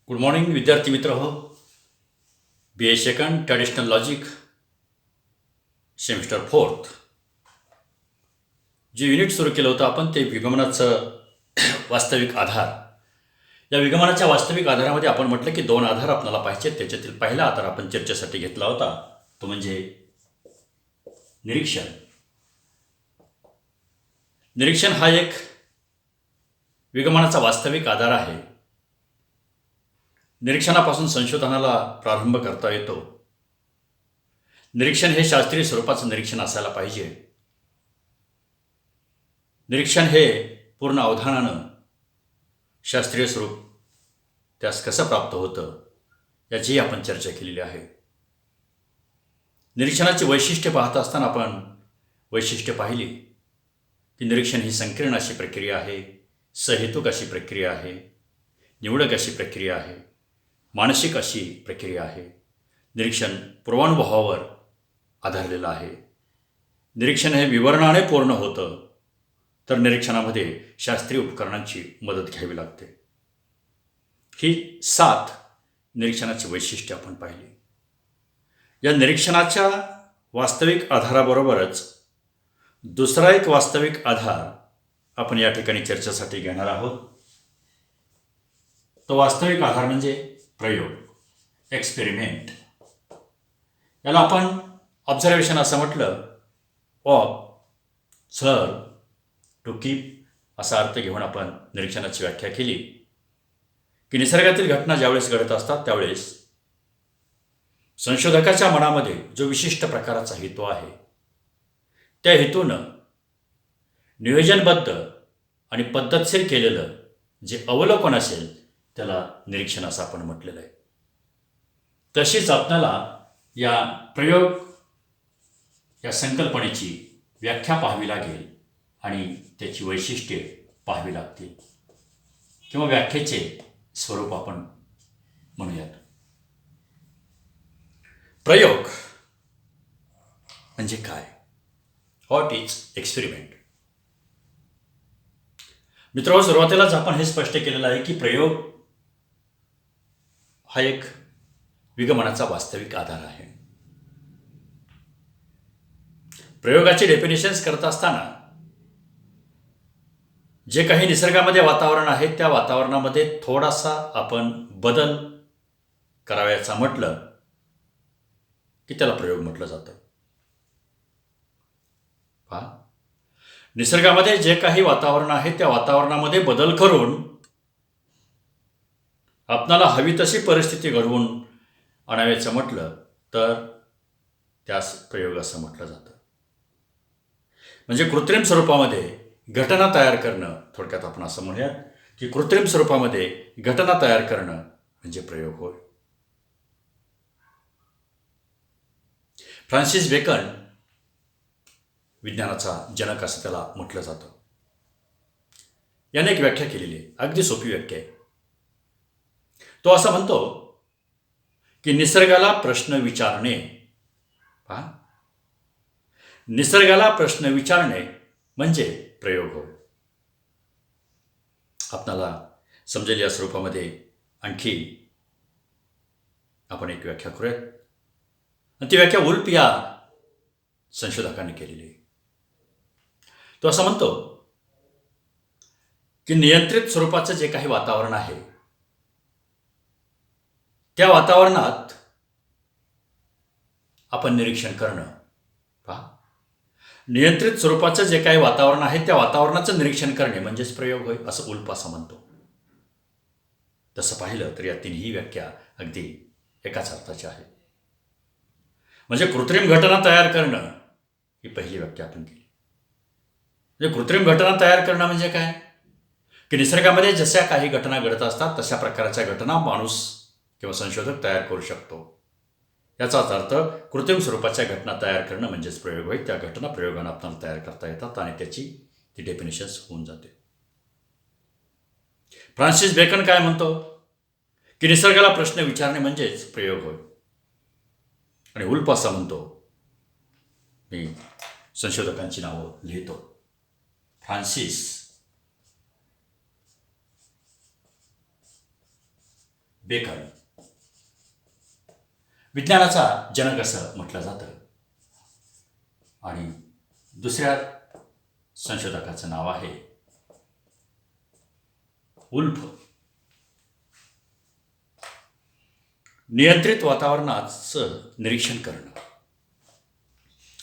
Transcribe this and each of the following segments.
Good morning विद्यार्थी मित्र हो. B A second traditional logic semester fourth जे युनिट सुरू केलं होतं आपण ते विगमनाचं वास्तविक आधार. या विगमनाच्या वास्तविक आधारामध्ये आपण म्हटलं की दोन आधार आपल्याला पाहिजेत. त्याच्यातील पहिला आधार आपण चर्चेसाठी घेतला होता तो म्हणजे निरीक्षण. निरीक्षण हा एक विगमनाचा वास्तविक आधार आहे. निरीक्षणापासून संशोधनाला प्रारंभ करता येतो. निरीक्षण हे शास्त्रीय स्वरूपाचं निरीक्षण असायला पाहिजे. निरीक्षण हे पूर्ण अवधानानं शास्त्रीय स्वरूप त्यास कसं प्राप्त होतं याचीही आपण चर्चा केलेली आहे. निरीक्षणाची वैशिष्ट्ये पाहत असताना आपण वैशिष्ट्ये पाहिली की निरीक्षण ही संकीर्ण अशी प्रक्रिया आहे, सहेतुक अशी प्रक्रिया आहे, निवडक अशी प्रक्रिया आहे, मानसिक अशी प्रक्रिया आहे. निरीक्षण पूर्वानुभवावर आधारलेलं आहे. निरीक्षण हे विवरणाने पूर्ण होतं, तर निरीक्षणामध्ये शास्त्रीय उपकरणांची मदत घ्यावी लागते. ही 7 निरीक्षणाची वैशिष्ट्ये आपण पाहिली. या निरीक्षणाच्या वास्तविक आधाराबरोबरच दुसरा एक वास्तविक आधार आपण या ठिकाणी चर्चेसाठी घेणार आहोत. तो वास्तविक आधार म्हणजे प्रयोग, एक्सपेरिमेंट. याला आपण ऑब्झर्वेशन असं म्हटलं. ऑब्झर्व टू कीप असा अर्थ घेऊन आपण निरीक्षणाची व्याख्या केली की निसर्गातील घटना ज्यावेळेस घडत असतात त्यावेळेस संशोधकाच्या मनामध्ये जो विशिष्ट प्रकारचा हेतू आहे त्या हेतूनं नियोजनबद्ध आणि पद्धतशीर केलेलं जे अवलोकन असेल त्याला निरीक्षण असं आपण म्हटलेलं आहे. तशीच आपल्याला या प्रयोग या संकल्पनेची व्याख्या पाहावी लागेल आणि त्याची वैशिष्ट्ये पाहावी लागतील किंवा व्याख्येचे स्वरूप आपण म्हणूयात. प्रयोग म्हणजे काय? What is experiment? मित्रांनो, सुरुवातीलाच आपण हे स्पष्ट केलेलं आहे की प्रयोग हा एक विगमनाचा वास्तविक आधार आहे. प्रयोगाचे डेफिनेशन्स करत असताना जे काही निसर्गामध्ये वातावरण आहे त्या वातावरणामध्ये थोडासा आपण बदल करावयाचा म्हटलं की त्याला प्रयोग म्हटलं जातं. पहा, निसर्गामध्ये जे काही वातावरण आहे त्या वातावरणामध्ये बदल करून आपणाला हवी तशी परिस्थिती घडवून आणाव्याचं म्हटलं तर त्यास प्रयोग असं म्हटलं जातं. म्हणजे कृत्रिम स्वरूपामध्ये घटना तयार करणं, थोडक्यात आपण असं म्हणूयात की कृत्रिम स्वरूपामध्ये घटना तयार करणं म्हणजे प्रयोग होय. फ्रान्सिस बेकन विज्ञानाचा जनक असं त्याला म्हटलं जातं. याने एक व्याख्या केलेली आहे, अगदी सोपी व्याख्या आहे. तो असं म्हणतो की निसर्गाला प्रश्न विचारणे, पहा, निसर्गाला प्रश्न विचारणे म्हणजे प्रयोग होय. आपणाला समजेल या स्वरूपामध्ये आणखी आपण एक व्याख्या करूयात आणि ती व्याख्या वुल्फ या संशोधकांनी केलेली आहे. तो असं म्हणतो की नियंत्रित स्वरूपाचं जे काही वातावरण आहे त्या वातावरणात आपण निरीक्षण करणं. पहा, नियंत्रित स्वरूपाचं जे काही वातावरण आहे त्या वातावरणाचं निरीक्षण करणे म्हणजेच प्रयोग होय असं वुल्फ असं म्हणतो. तसं पाहिलं तर या तिन्ही व्याख्या अगदी एकाच अर्थाच्या आहेत. म्हणजे कृत्रिम घटना तयार करणं ही पहिली व्याख्या आपण केली. म्हणजे कृत्रिम घटना तयार करणं म्हणजे काय की निसर्गामध्ये जशा काही घटना घडत असतात तशा प्रकारच्या घटना माणूस किंवा संशोधक तयार करू शकतो. याचाच अर्थ कृत्रिम स्वरूपाच्या घटना तयार करणं म्हणजेच प्रयोग होय. त्या घटना प्रयोगानं आपल्याला तयार करता येतात आणि त्याची ती डेफिनेशन्स होऊन जाते. फ्रान्सिस बेकन काय म्हणतो की निसर्गाला प्रश्न विचारणे म्हणजेच प्रयोग होय. आणि वुल्फ असं म्हणतो, मी संशोधकांची नावं लिहितो, फ्रान्सिस बेकन विज्ञानाचा जनक असं म्हटलं जातं. आणि दुसऱ्या संशोधकाचं नाव आहे वुल्फ. नियंत्रित वातावरणाचं निरीक्षण करणं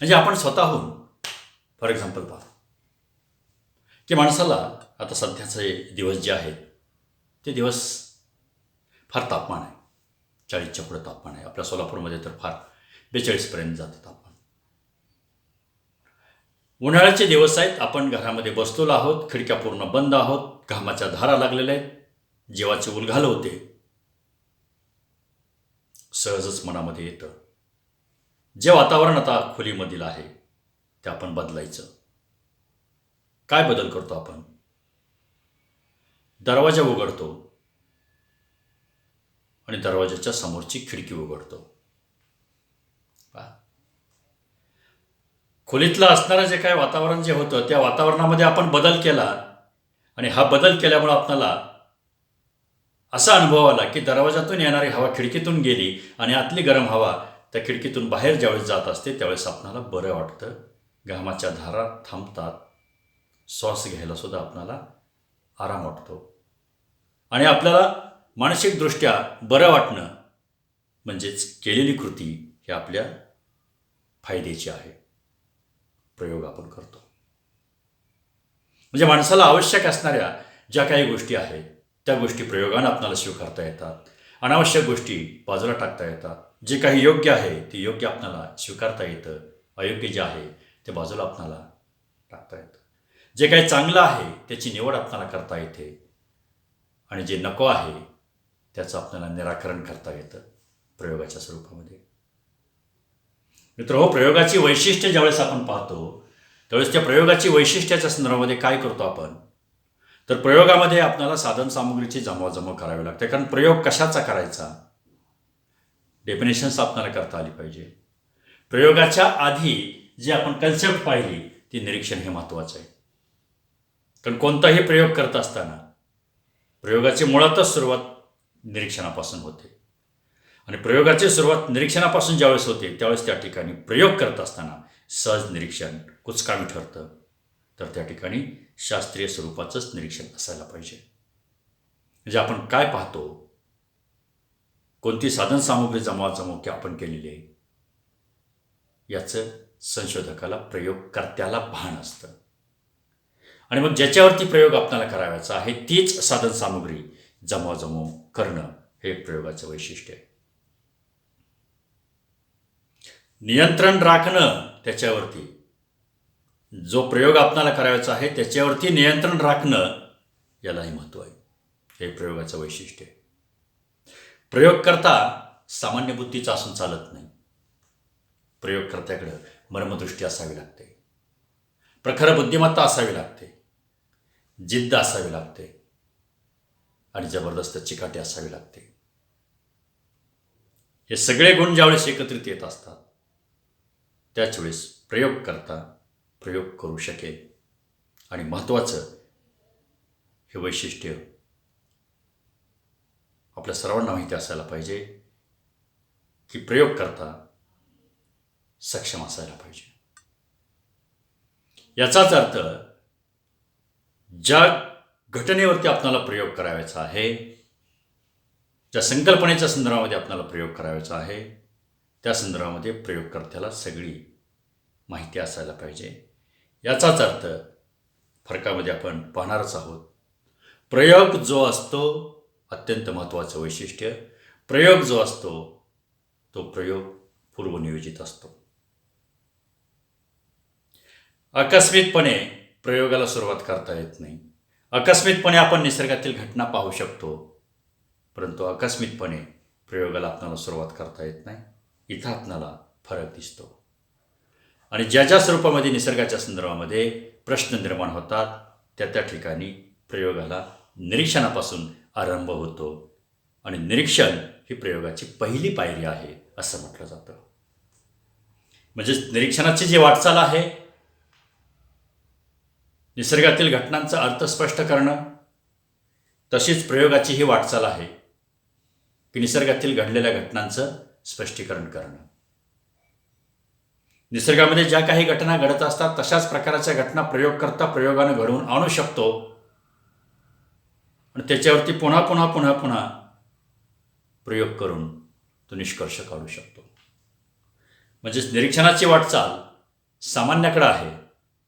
म्हणजे आपण स्वतःहून फॉर एक्झाम्पल पहा की माणसाला आता सध्याचे दिवस जे आहेत ते दिवस फार तापमान आहे, 40च्या पुढे तापमान आहे. आपल्या सोलापूरमध्ये तर फार 42पर्यंत जातं तापमान. उन्हाळ्याचे दिवस आहेत, आपण घरामध्ये बसलेलो आहोत, खिडक्या पूर्ण बंद आहोत, घामाच्या धारा लागलेल्या आहेत, जीवाचे उलघाल होते. सहजच मनामध्ये येतं जे वातावरण आता खोलीमधील आहे ते आपण बदलायचं. काय बदल करतो आपण? दरवाजा उघडतो आणि दरवाजाच्या समोरची खिडकी उघडतो. खोलीतलं असणारं जे काय वातावरण जे होतं त्या वातावरणामध्ये आपण बदल केला आणि हा बदल केल्यामुळे आपल्याला असा अनुभव आला की दरवाजातून येणारी हवा खिडकीतून गेली आणि आतली गरम हवा त्या खिडकीतून बाहेर ज्यावेळेस जात असते त्यावेळेस आपल्याला बरं वाटतं, घामाच्या धारा थांबतात, श्वास घ्यायला सुद्धा आपल्याला आराम वाटतो आणि आपल्याला मानसिकदृष्ट्या बरं वाटणं म्हणजेच केलेली कृती ही आपल्या फायद्याची आहे. प्रयोग आपण करतो म्हणजे माणसाला आवश्यक असणाऱ्या ज्या काही गोष्टी आहेत त्या गोष्टी प्रयोगानं आपल्याला स्वीकारता येतात. अनावश्यक गोष्टी बाजूला टाकता येतात. जे काही योग्य आहे ते योग्य आपल्याला स्वीकारता येतं, अयोग्य जे आहे ते बाजूला आपल्याला टाकता येतं. जे काही चांगलं आहे त्याची निवड आपल्याला करता येते आणि जे नको आहे त्याचं आपल्याला निराकरण करता येतं प्रयोगाच्या स्वरूपामध्ये. मित्र, प्रयोगाची वैशिष्ट्य ज्यावेळेस आपण पाहतो त्यावेळेस त्या प्रयोगाची वैशिष्ट्याच्या संदर्भामध्ये काय करतो आपण, तर प्रयोगामध्ये आपल्याला साधनसामुग्रीची जमवाजमव करावी लागते. कारण प्रयोग कशाचा करायचा डेफिनेशन्स आपल्याला करता आली पाहिजे. प्रयोगाच्या आधी जी आपण कन्सेप्ट पाहिली ती निरीक्षण हे महत्त्वाचं आहे. कारण कोणताही प्रयोग करत असताना प्रयोगाची मुळातच सुरुवात निरीक्षणापासून होते आणि प्रयोगाची सुरुवात निरीक्षणापासून ज्यावेळेस होते त्यावेळेस त्या ठिकाणी प्रयोग करत असताना सहज निरीक्षण कुचकामी ठरतं. तर त्या ठिकाणी शास्त्रीय स्वरूपाचंच निरीक्षण असायला पाहिजे. म्हणजे आपण काय पाहतो, कोणती साधनसामुग्री जमवाजमव की आपण केलेली आहे याचं संशोधकाला प्रयोगकर्त्याला भान असतं आणि मग ज्याच्यावरती प्रयोग आपल्याला करावायचा आहे तीच साधनसामुग्री जमवाजमव करणं हे एक प्रयोगाचं वैशिष्ट्य आहे. नियंत्रण राखणं त्याच्यावरती, जो प्रयोग आपल्याला करायचा आहे त्याच्यावरती नियंत्रण राखणं यालाही महत्त्व आहे. हे प्रयोगाचं वैशिष्ट्य आहे. प्रयोगकर्ता सामान्य बुद्धीचा असून चालत नाही. प्रयोगकर्त्याकडं मर्मदृष्टी असावी लागते, प्रखर बुद्धिमत्ता असावी लागते, जिद्द असावी लागते आणि जबरदस्त चिकाटी असावी लागते. हे सगळे गुण ज्यावेळेस एकत्रित येत असतात त्याच वेळेस प्रयोगकर्ता प्रयोग करू शकेल. आणि महत्त्वाचं हे वैशिष्ट्य आपल्या सर्वांना माहिती असायला पाहिजे की प्रयोगकर्ता सक्षम असायला पाहिजे. याचाच अर्थ ज्या घटनेवरती आपल्याला प्रयोग करायचा आहे, ज्या संकल्पनेच्या संदर्भामध्ये आपल्याला प्रयोग करायचा आहे त्या संदर्भामध्ये प्रयोगकर्त्याला सगळी माहिती असायला पाहिजे. याचाच अर्थ फरकामध्ये आपण पाहणारच आहोत. प्रयोग जो असतो अत्यंत महत्त्वाचं वैशिष्ट्य, प्रयोग जो असतो तो प्रयोग पूर्वनियोजित असतो. आकस्मिकपणे प्रयोगाला सुरुवात करता येत नाही. आकस्मिकपणे आपण निसर्गातील घटना पाहू शकतो परंतु आकस्मिकपणे प्रयोगाला आपल्याला सुरुवात करता येत नाही. इथं आपल्याला फरक दिसतो. आणि ज्या ज्या स्वरूपामध्ये निसर्गाच्या संदर्भामध्ये प्रश्न निर्माण होतात त्या ठिकाणी प्रयोगाला निरीक्षणापासून आरंभ होतो आणि निरीक्षण ही प्रयोगाची पहिली पायरी आहे असं म्हटलं जातं. म्हणजे निरीक्षणाची जी वाटचाल आहे, निसर्गातील घटनांचा अर्थ स्पष्ट करणं, तशीच प्रयोगाची ही वाटचाल आहे. की निसर्गातील घडलेल्या घटनांचं स्पष्टीकरण करणं. निसर्गामध्ये ज्या काही घटना घडत असतात तशाच प्रकारच्या घटना प्रयोगानं घडवून आणू शकतो आणि त्याच्यावरती पुन्हा पुन्हा पुन्हा पुन्हा प्रयोग करून तो निष्कर्ष काढू शकतो. म्हणजेच निरीक्षणाची वाटचाल सामान्याकडे आहे,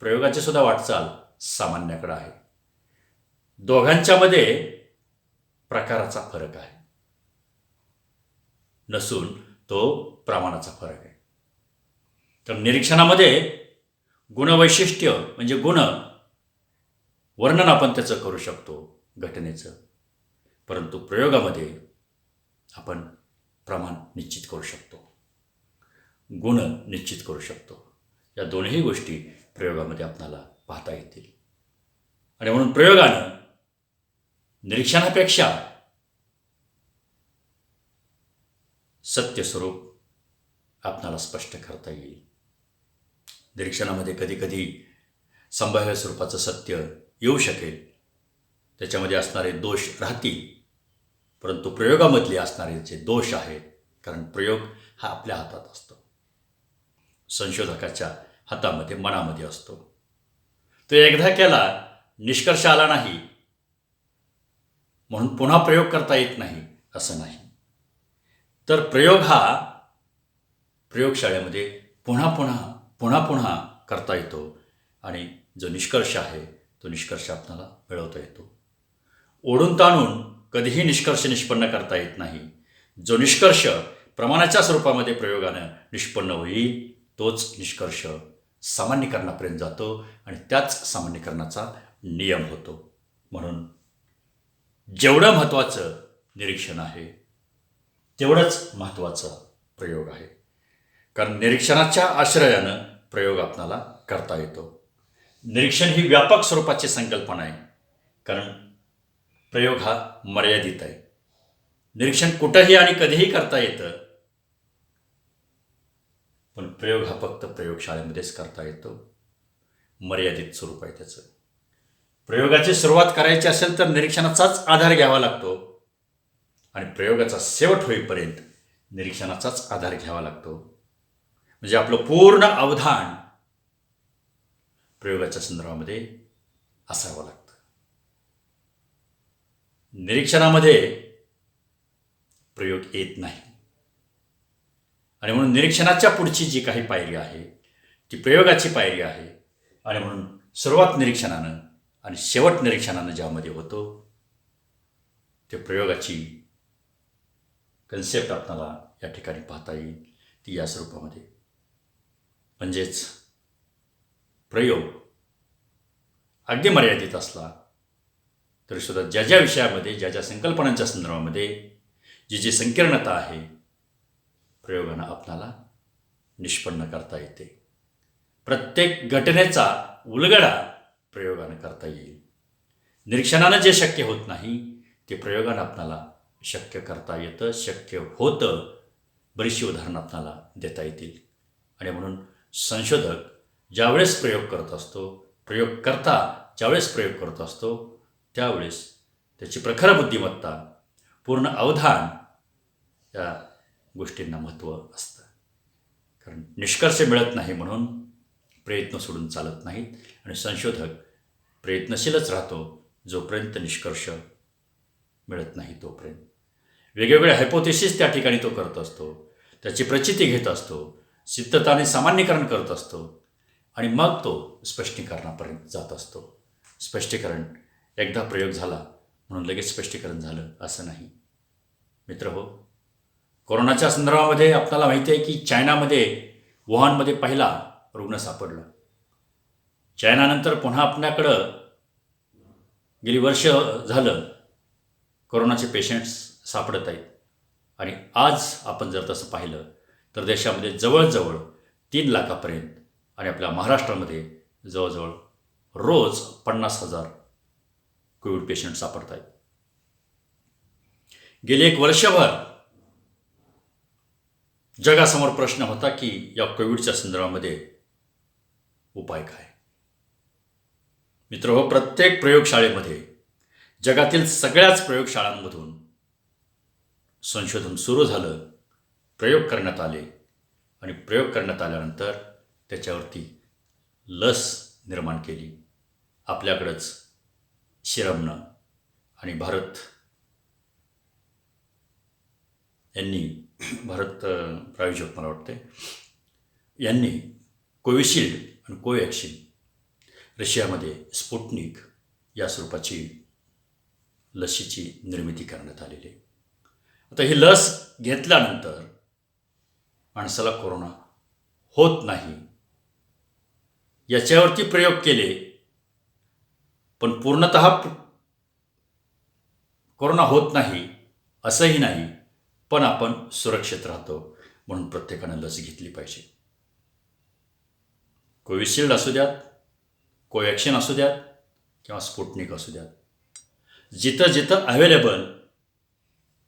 प्रयोगाची सुद्धा वाटचाल सामान्याकडे आहे. दोघांच्यामध्ये प्रकाराचा फरक आहे, नसून तो प्रमाणाचा फरक आहे. तर निरीक्षणामध्ये गुणवैशिष्ट्य म्हणजे गुण वर्णन आपण त्याचं करू शकतो घटनेचं, परंतु प्रयोगामध्ये आपण प्रमाण निश्चित करू शकतो, गुण निश्चित करू शकतो. या दोन्ही गोष्टी प्रयोगामध्ये आपल्याला पाहता येतील. आणि म्हणून प्रयोगानं निरीक्षणापेक्षा सत्य स्वरूप आपणाला स्पष्ट करता येईल. निरीक्षणामध्ये कधीकधी संभाव्य स्वरूपाचं सत्य येऊ शकेल, त्याच्यामध्ये असणारे दोष राहतील, परंतु प्रयोगामधले असणारे जे दोष आहेत, कारण प्रयोग हा आपल्या हातात असतो, संशोधकाच्या हातामध्ये, मनामध्ये असतो. तो एकदा केला, निष्कर्ष आला नाही म्हणून पुन्हा प्रयोग करता येत नाही असं नाही. तर प्रयोग हा प्रयोगशाळेमध्ये पुन्हा पुन्हा पुन्हा पुन्हा करता येतो आणि जो निष्कर्ष आहे तो निष्कर्ष आपल्याला मिळवता येतो. ओढून ताणून कधीही निष्कर्ष निष्पन्न करता येत नाही. जो निष्कर्ष प्रमाणाच्या स्वरूपामध्ये प्रयोगानं निष्पन्न होईल तोच निष्कर्ष सामान्यीकरणापर्यंत जातो आणि त्याच सामान्यीकरणाचा नियम होतो. म्हणून जेवढं महत्त्वाचं निरीक्षण आहे तेवढंच महत्त्वाचा प्रयोग आहे. कारण निरीक्षणाच्या आश्रयानं प्रयोग आपणाला करता येतो. निरीक्षण ही व्यापक स्वरूपाची संकल्पना आहे, कारण प्रयोग हा मर्यादित आहे. निरीक्षण कुठंही आणि कधीही करता येतं, पण प्रयोग हा फक्त प्रयोगशाळेमध्येच करता येतो. मर्यादित स्वरूप आहे त्याचं. प्रयोगाची सुरुवात करायची असेल तर निरीक्षणाचाच आधार घ्यावा लागतो आणि प्रयोगाचा शेवट होईपर्यंत निरीक्षणाचाच आधार घ्यावा लागतो. म्हणजे आपलं पूर्ण अवधान प्रयोगाच्या संदर्भामध्ये असावं लागतं. निरीक्षणामध्ये प्रयोग येत नाही आणि म्हणून निरीक्षणाच्या पुढची जी काही पायरी आहे ती प्रयोगाची पायरी आहे. आणि म्हणून सुरुवात निरीक्षणानं आणि शेवट निरीक्षणानं ज्यामध्ये होतो ते प्रयोगाची कन्सेप्ट आपल्याला या ठिकाणी पाहता येईल ती या स्वरूपामध्ये. म्हणजेच प्रयोग अगदी मर्यादित असला तरीसुद्धा ज्या ज्या विषयामध्ये, ज्या ज्या संकल्पनांच्या संदर्भामध्ये जी जी संकीर्णता आहे प्रयोगानं आपणाला निष्पन्न करता येते. प्रत्येक घटनेचा उलगडा प्रयोगानं करता येईल. निरीक्षणानं जे शक्य होत नाही ते प्रयोगानं आपणाला शक्य करता येतं, शक्य होतं. बरीचशी उदाहरणं आपणाला देता येतील. आणि म्हणून संशोधक ज्यावेळेस प्रयोग करत असतो, प्रयोगकर्ता ज्यावेळेस प्रयोग करत असतो त्यावेळेस त्याची प्रखर बुद्धिमत्ता, पूर्ण अवधान या गोष्टींना महत्त्व असतं. कारण निष्कर्ष मिळत नाही म्हणून प्रयत्न सोडून चालत नाहीत आणि संशोधक प्रयत्नशीलच राहतो जोपर्यंत निष्कर्ष मिळत नाही तोपर्यंत. वेगवेगळे हायपोथेसिस त्या ठिकाणी तो करत असतो, त्याची प्रचिती घेत असतो, सिद्धताने सामान्यीकरण करत असतो आणि मग तो स्पष्टीकरणापर्यंत जात असतो. स्पष्टीकरण एकदा प्रयोग झाला म्हणून लगेच स्पष्टीकरण झालं असं नाही. मित्रहो, कोरोनाच्या संदर्भामध्ये आपल्याला माहिती आहे की चायनामध्ये, वुहानमध्ये पहिला रुग्ण सापडला. चायनानंतर पुन्हा आपल्याकडं गेली वर्ष झालं कोरोनाचे पेशंट्स सापडत आहेत. आणि आज आपण जर तसं पाहिलं तर देशामध्ये जवळजवळ 3 लाखापर्यंत आणि आपल्या महाराष्ट्रामध्ये जवळजवळ रोज 50,000 कोविड पेशंट सापडत आहेत. गेले 1 वर्षभर जगासमोर प्रश्न होता की या कोविडच्या संदर्भामध्ये उपाय काय. मित्रहो, प्रत्येक प्रयोगशाळेमध्ये, जगातील सगळ्याच प्रयोगशाळांमधून संशोधन सुरू झालं, प्रयोग करण्यात आले आणि प्रयोग करण्यात आल्यानंतर त्याच्यावरती लस निर्माण केली. आपल्याकडंच सिरमनं आणि भारत यांनी प्रायोजक मला वाटते यांनी कोविशिल्ड आणि कोवॅक्सिन, रशियामध्ये स्पुटनिक या स्वरूपाची लसीची निर्मिती करण्यात आलेली आहे. आता ही लस घेतल्यानंतर माणसाला कोरोना होत नाही याच्यावरती प्रयोग केले, पण पूर्णतः कोरोना होत नाही असंही नाही, पण आपण सुरक्षित राहतो म्हणून प्रत्येकानं लस घेतली पाहिजे. कोविशिल्ड असू द्यात, कोवॅक्सिन असू द्यात किंवा स्पुटनिक असू द्यात, जिथं जिथं अवेलेबल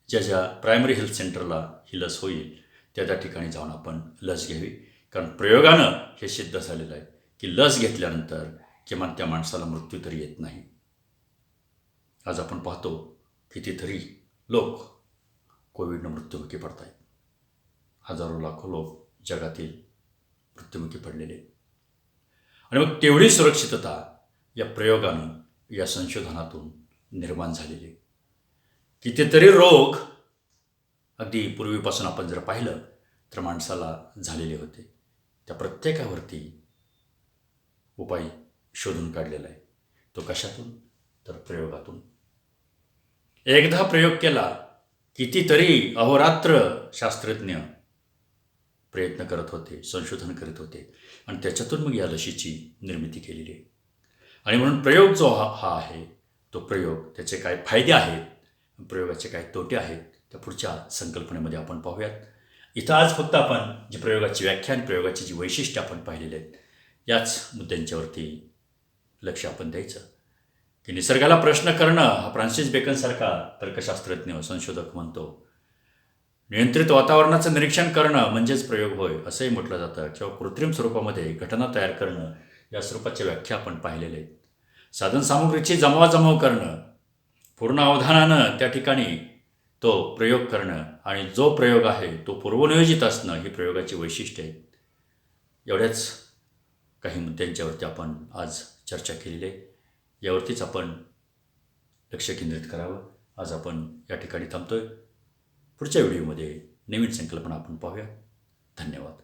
ज्या प्रायमरी हेल्थ सेंटरला ही लस होईल त्या ठिकाणी जाऊन आपण लस घ्यावी. कारण प्रयोगानं हे सिद्ध झालेलं आहे की लस घेतल्यानंतर किमान त्या माणसाला मृत्यू तरी येत नाही. आज आपण पाहतो कितीतरी लोक कोविडनं मृत्युमुखी पडत आहेत. हजारो लाखो लोक जगातील मृत्युमुखी पडलेले आहेत. आणि मग तेवढी सुरक्षितता या प्रयोगानं, या संशोधनातून निर्माण झालेली आहे. कितीतरी रोग अगदी पूर्वीपासून आपण जर पाहिलं तर माणसाला झालेले होते. त्या प्रत्येकावरती उपाय शोधून काढलेला आहे. तो कशातून? तर प्रयोगातून. एकदा प्रयोग केला, कितीतरी अहोरात्र शास्त्रज्ञ प्रयत्न करत होते, संशोधन करत होते आणि त्याच्यातून मग या लशीची निर्मिती केलेली आहे. आणि म्हणून प्रयोग जो हा आहे तो प्रयोग, त्याचे काय फायदे आहेत, प्रयोगाचे काय तोटे आहेत, त्या पुढच्या संकल्पनेमध्ये आपण पाहूयात. इथं आज फक्त आपण जी प्रयोगाची व्याख्या आणि प्रयोगाची जी वैशिष्ट्ये आपण पाहिलेली आहेत याच मुद्द्यांच्यावरती लक्ष आपण द्यायचं. की निसर्गाला प्रश्न करणं हा फ्रान्सिस बेकनसारखा तर्कशास्त्रज्ञ संशोधक म्हणतो. नियंत्रित वातावरणाचं निरीक्षण करणं म्हणजेच प्रयोग होय असंही म्हटलं जातं. किंवा कृत्रिम स्वरूपामध्ये घटना तयार करणं या स्वरूपाच्या व्याख्या आपण पाहिलेल्या आहेत. साधनसामुग्रीची जमवाजमव करणं, पूर्ण अवधानानं त्या ठिकाणी तो प्रयोग करणं आणि जो प्रयोग आहे तो पूर्वनियोजित असणं ही प्रयोगाची वैशिष्ट्ये आहेत. एवढ्याच काही मुद्द्यांच्यावरती आपण आज चर्चा केलेली आहे. यावरतीच आपण लक्ष केंद्रित करावं. आज आपण या ठिकाणी थांबतोय. पुढच्या व्हिडिओमध्ये नवीन संकल्पना आपण पाहूया. धन्यवाद.